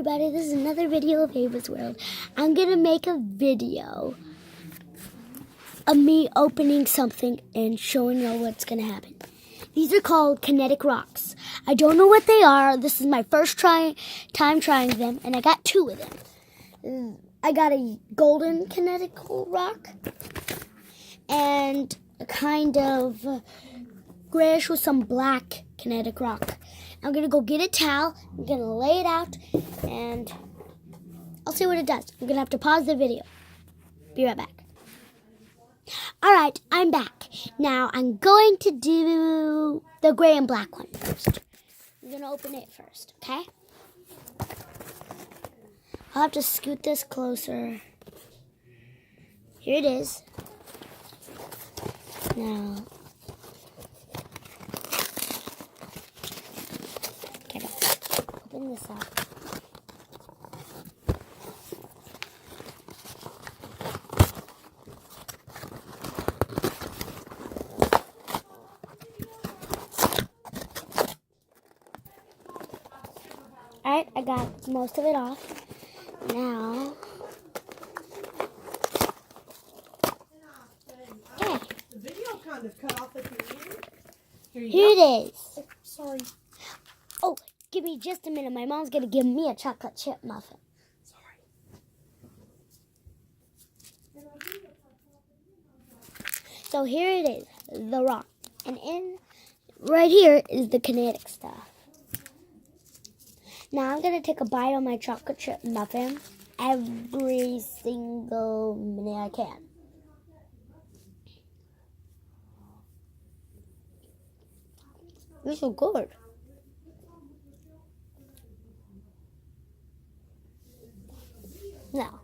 everybody, this is another video of Ava's World. I'm gonna make a video of me opening something and showing you what's gonna happen. These are called Kinetic Rocks. I don't know what they are. This is my first time trying them, and I got 2 of them. I got a golden Kinetic Rock and a kind of grayish with some black Kinetic Rock. I'm going to go get a towel, I'm going to lay it out, and I'll see what it does. I'm going to have to pause the video. Be right back. Alright, I'm back. Now, I'm going to do the gray and black one first. I'm going to open it first, okay? I'll have to scoot this closer. Here it is. Now, open this up. Alright, I got most of it off. Now, okay. The video kind of cut off at the end. Here it is. Oh, sorry. Oh, give me just a minute. My mom's going to give me a chocolate chip muffin. Sorry. So here it is, the rock. And right here is the kinetic stuff. Now I'm going to take a bite of my chocolate chip muffin every single minute I can. They're so good. Now,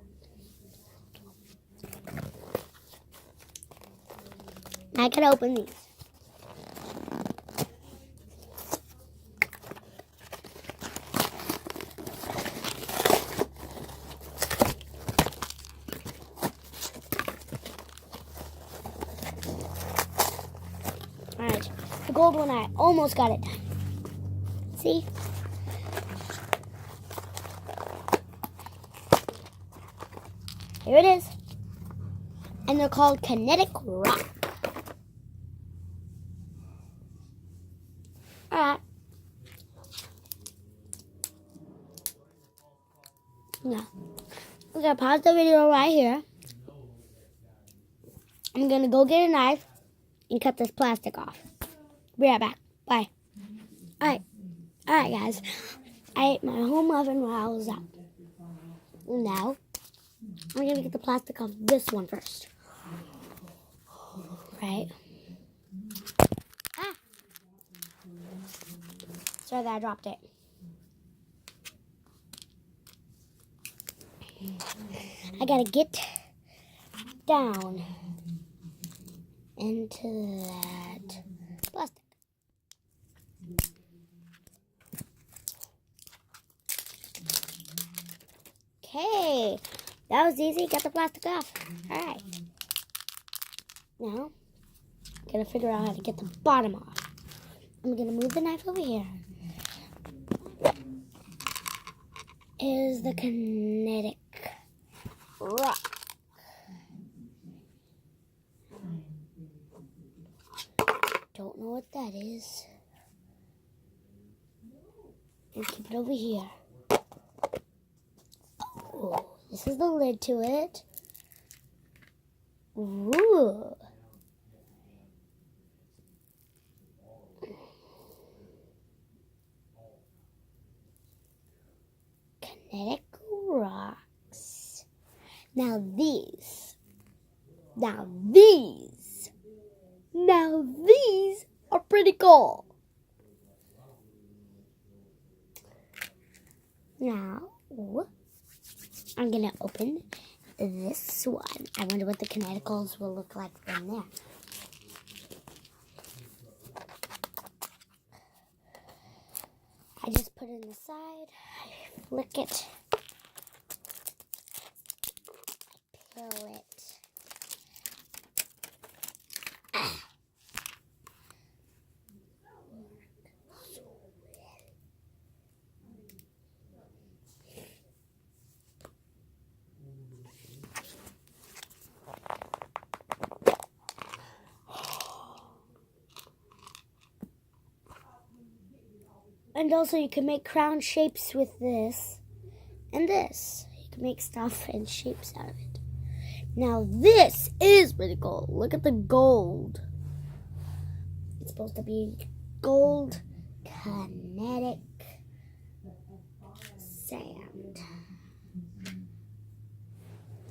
I can open these. Alright, the gold one, I almost got it done. See? Here it is. And they're called Kinetic Rock. Alright. Now, I'm going to pause the video right here. I'm going to go get a knife and cut this plastic off. Be right back. Bye. Alright, guys. I ate my whole muffin while I was out. Now, I'm going to get the plastic off this one first. Right. Ah! Sorry that I dropped it. I got to get down into that plastic. Okay, that was easy. Got the plastic off. All right. Now, I'm gonna figure out how to get the bottom off. I'm gonna move the knife over here. Is the Kinetic Rock. Don't know what that is. And keep it over here. Oh, this is the lid to it. Ooh. Kinetic Rocks. Now these are pretty cool. Now, I'm going to open this one. I wonder what the kineticals will look like from there. I just put it in the side. I flick it. I peel it. And also you can make crown shapes with this and this. You can make stuff and shapes out of it. Now this is pretty cool. Look at the gold. It's supposed to be gold kinetic sand.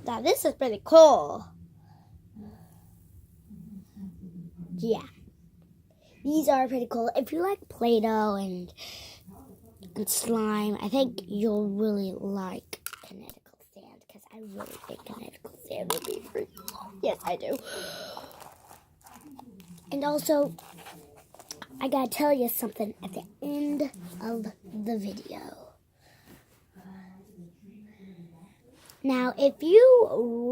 Now this is pretty cool. Yeah. These are pretty cool. If you like Play-Doh and slime, I think you'll really like kinetical sand, because I really think kinetical sand would be pretty cool. Yes, I do. And also, I gotta tell you something at the end of the video. Now, if you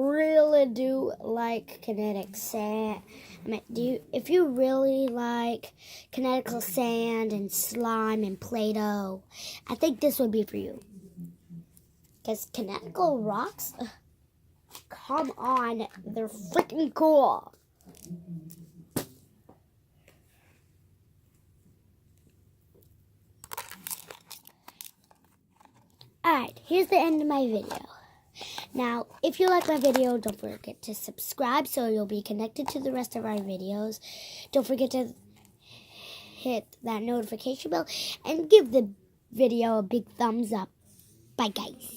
really do like kinetic sand, if you really like kinetical sand and slime and Play-Doh, I think this would be for you. Because kinetical rocks, come on, they're freaking cool. Alright, here's the end of my video. Now, if you like my video, don't forget to subscribe so you'll be connected to the rest of our videos. Don't forget to hit that notification bell and give the video a big thumbs up. Bye, guys.